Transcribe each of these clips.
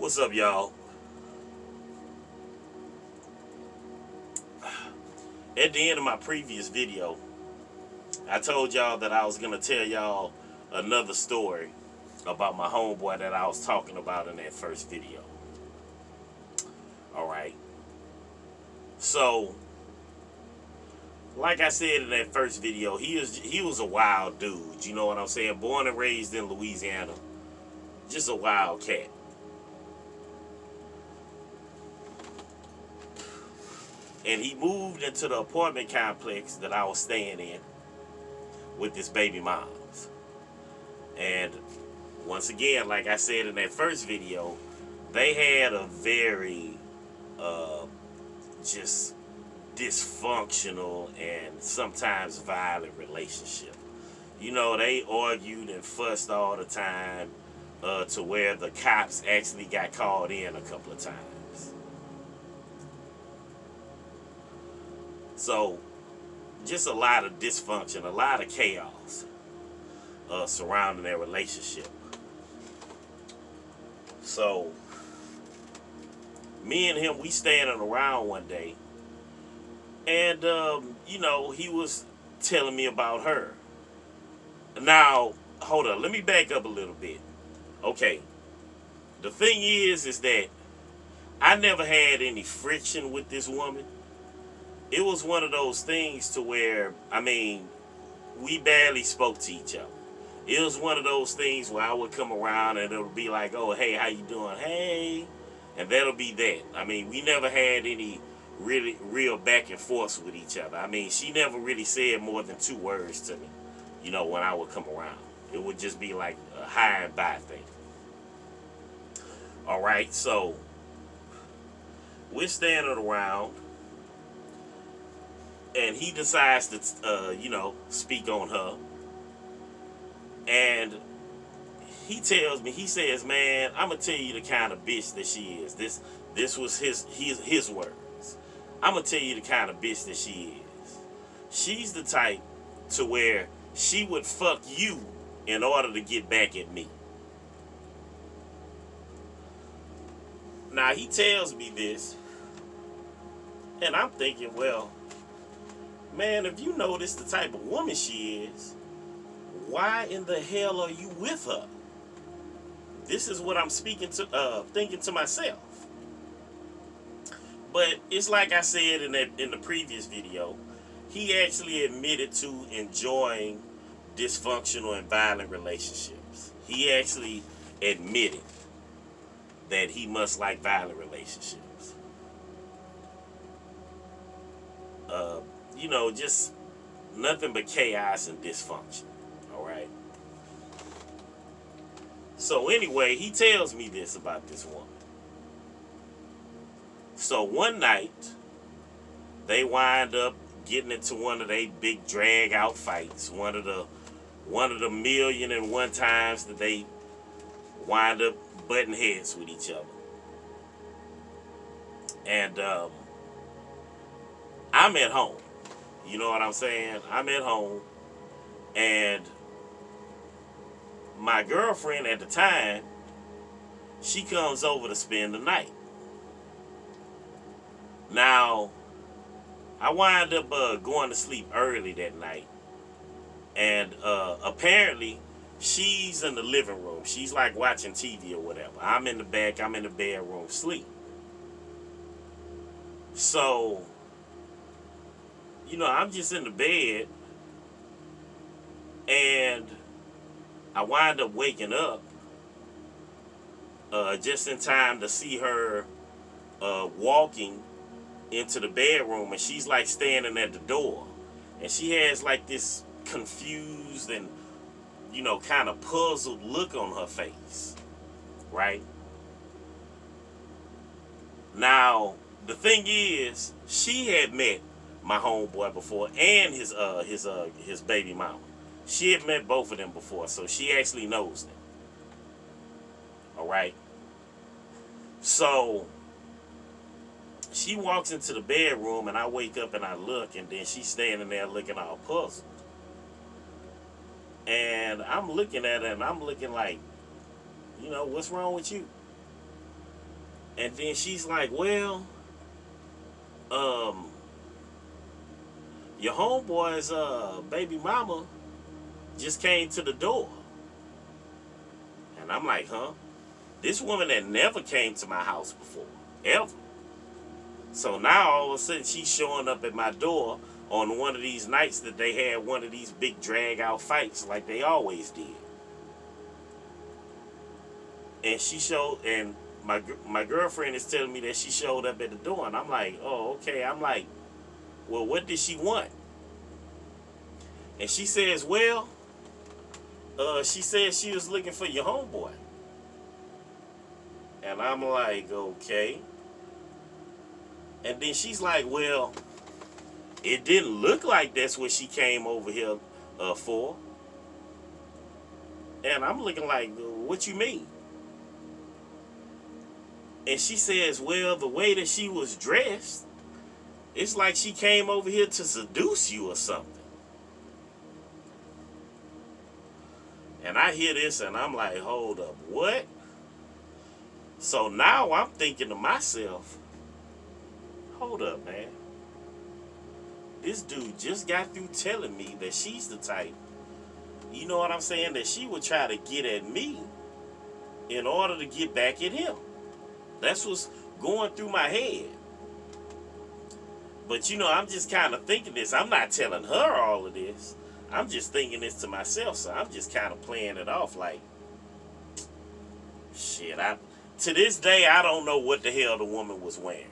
What's up, y'all? At the end of my previous video, I told y'all that I was going to tell y'all another story about my homeboy that I was talking about in that first video. Alright. So, like I said in that first video, he was a wild dude. You know what I'm saying? Born and raised in Louisiana. Just a wild cat. And he moved into the apartment complex that I was staying in with his baby moms. And once again, like I said in that first video, they had a very just dysfunctional and sometimes violent relationship. You know, they argued and fussed all the time to where the cops actually got called in a couple of times. So, just a lot of dysfunction, a lot of chaos surrounding their relationship. So, me and him, we standing around one day, and, you know, he was telling me about her. Now, hold on, let me back up a little bit. Okay, the thing is that I never had any friction with this woman. It was one of those things to where, I mean, we barely spoke to each other. It was one of those things where I would come around and it would be like, oh, hey, how you doing? Hey. And that'll be that. I mean, we never had any real back and forth with each other. I mean, she never really said more than 2 words to me, you know, when I would come around. It would just be like a hi and bye thing. All right, so we're standing around. And he decides to, you know, speak on her. And he tells me, he says, man, I'm going to tell you the kind of bitch that she is. This was his words. I'm going to tell you the kind of bitch that she is. She's the type to where she would fuck you in order to get back at me. Now, he tells me this. And I'm thinking, well, man, if you know this the type of woman she is, why in the hell are you with her? This is what I'm thinking to myself. But it's like I said in the previous video, he actually admitted to enjoying dysfunctional and violent relationships. He actually admitted that he must like violent relationships. You know, just nothing but chaos and dysfunction. Alright? So anyway, he tells me this about this woman. So one night, they wind up getting into one of their big drag out fights. One of the 1,000,001 times that they wind up butting heads with each other. And I'm at home. You know what I'm saying? I'm at home, and my girlfriend at the time, she comes over to spend the night. Now, I wind up going to sleep early that night, and apparently, she's in the living room. She's like watching TV or whatever. I'm in the back. I'm in the bedroom sleep. So, you know, I'm just in the bed, and I wind up waking up just in time to see her walking into the bedroom, and she's like standing at the door, and she has like this confused and, you know, kind of puzzled look on her face, right? Now, the thing is, she had met my homeboy before, and his baby mama. She had met both of them before, so she actually knows them. All right. So she walks into the bedroom, and I wake up and I look, and then she's standing there looking all puzzled. And I'm looking at her, and I'm looking like, you know, what's wrong with you? And then she's like, well, um, your homeboy's baby mama just came to the door. And I'm like, huh? This woman that never came to my house before, ever. So now all of a sudden she's showing up at my door on one of these nights that they had one of these big drag out fights like they always did. And she showed, and my girlfriend is telling me that she showed up at the door, and I'm like, oh, okay. I'm like, well, what did she want? And she says, well, she said she was looking for your homeboy. And I'm like, okay. And then she's like, well, it didn't look like that's what she came over here for. And I'm looking like, what you mean? And she says, well, the way that she was dressed, it's like she came over here to seduce you or something. And I hear this and I'm like, hold up, what? So now I'm thinking to myself, hold up, man. This dude just got through telling me that she's the type, you know what I'm saying, that she would try to get at me in order to get back at him. That's what's going through my head. But you know, I'm just kind of thinking this. I'm not telling her all of this. I'm just thinking this to myself. So I'm just kind of playing it off like, shit, to this day, I don't know what the hell the woman was wearing.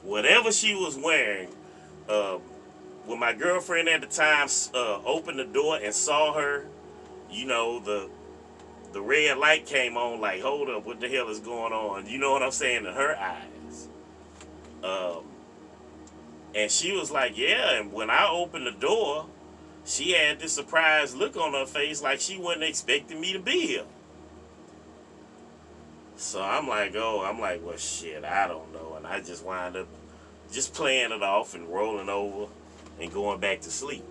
Whatever she was wearing, when my girlfriend at the time opened the door and saw her, you know, the red light came on like, hold up, what the hell is going on? You know what I'm saying? In her eyes. And she was like, yeah, and when I opened the door, she had this surprised look on her face like she wasn't expecting me to be here. So I'm like, well, shit, I don't know. And I just wind up just playing it off and rolling over and going back to sleep.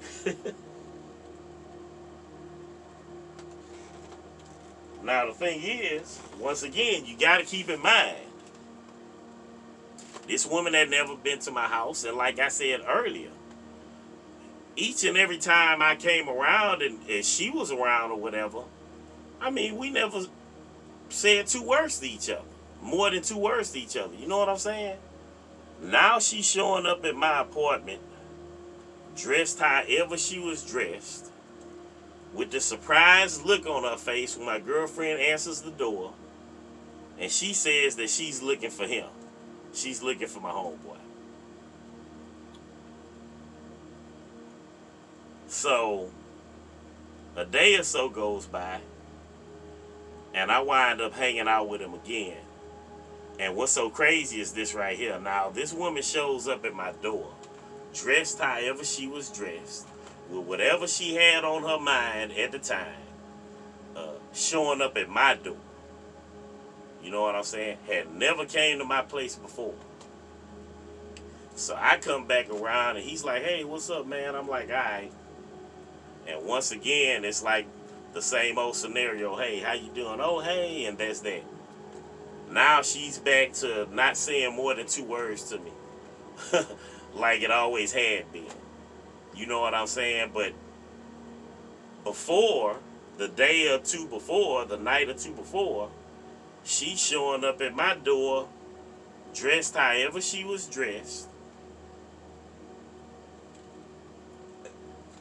Now, the thing is, once again, you got to keep in mind, this woman had never been to my house. And like I said earlier, each and every time I came around and she was around or whatever, I mean, we never said 2 words to each other. More than 2 words to each other. You know what I'm saying? Now she's showing up at my apartment, dressed however she was dressed, with the surprised look on her face when my girlfriend answers the door, and she says that she's looking for him. She's looking for my homeboy. So, a day or so goes by, and I wind up hanging out with him again. And what's so crazy is this right here. Now, this woman shows up at my door, dressed however she was dressed, with whatever she had on her mind at the time, showing up at my door. You know what I'm saying? Had never came to my place before. So I come back around and he's like, hey, what's up, man? I'm like, all right. And once again, it's like the same old scenario. Hey, how you doing? Oh, hey, and that's that. Now she's back to not saying more than 2 words to me. Like it always had been. You know what I'm saying? But before, the day or two before, the night or two before, she's showing up at my door, dressed however she was dressed.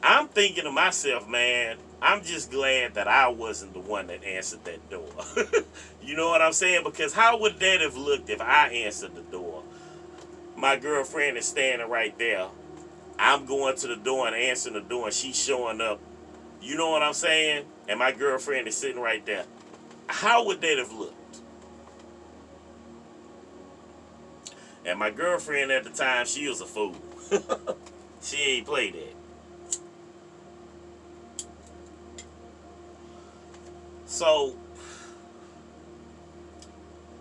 I'm thinking to myself, man, I'm just glad that I wasn't the one that answered that door. You know what I'm saying? Because how would that have looked if I answered the door? My girlfriend is standing right there. I'm going to the door and answering the door, and she's showing up. You know what I'm saying? And my girlfriend is sitting right there. How would that have looked? And my girlfriend at the time, she was a fool. She ain't played that. So,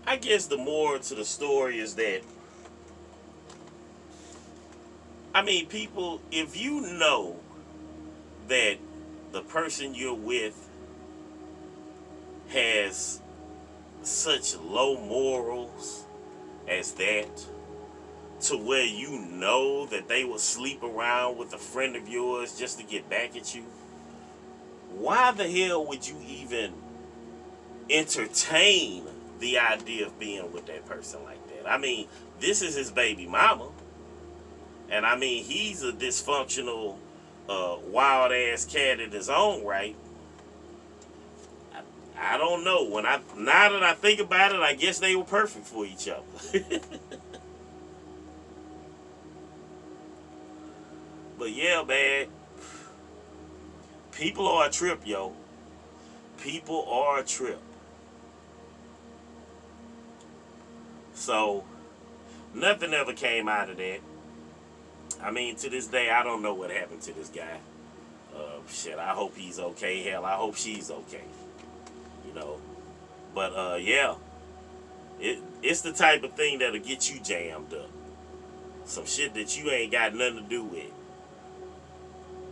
I guess the moral to the story is that, I mean, people, if you know that the person you're with has such low morals as that, to where you know that they will sleep around with a friend of yours just to get back at you? Why the hell would you even entertain the idea of being with that person like that? I mean, this is his baby mama. And I mean, he's a dysfunctional, wild ass cat in his own right. I don't know. Now that I think about it, I guess they were perfect for each other. But yeah, man, people are a trip, yo. People are a trip. So nothing ever came out of that. I mean, to this day, I don't know what happened to this guy. Shit, I hope he's okay. Hell, I hope she's okay. You know. But yeah, it's the type of thing that'll get you jammed up. Some shit that you ain't got nothing to do with.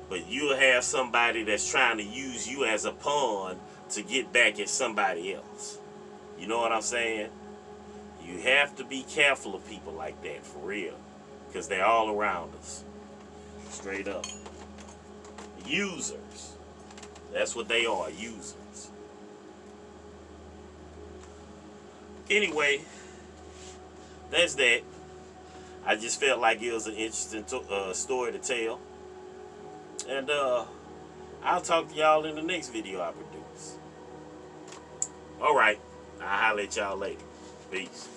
But you'll have somebody that's trying to use you as a pawn to get back at somebody else. You know what I'm saying? You have to be careful of people like that, for real. Because they're all around us. Straight up. Users. That's what they are, users. Anyway, that's that. I just felt like it was an interesting story to tell. And I'll talk to y'all in the next video I produce. Alright, I'll holler at y'all later. Peace.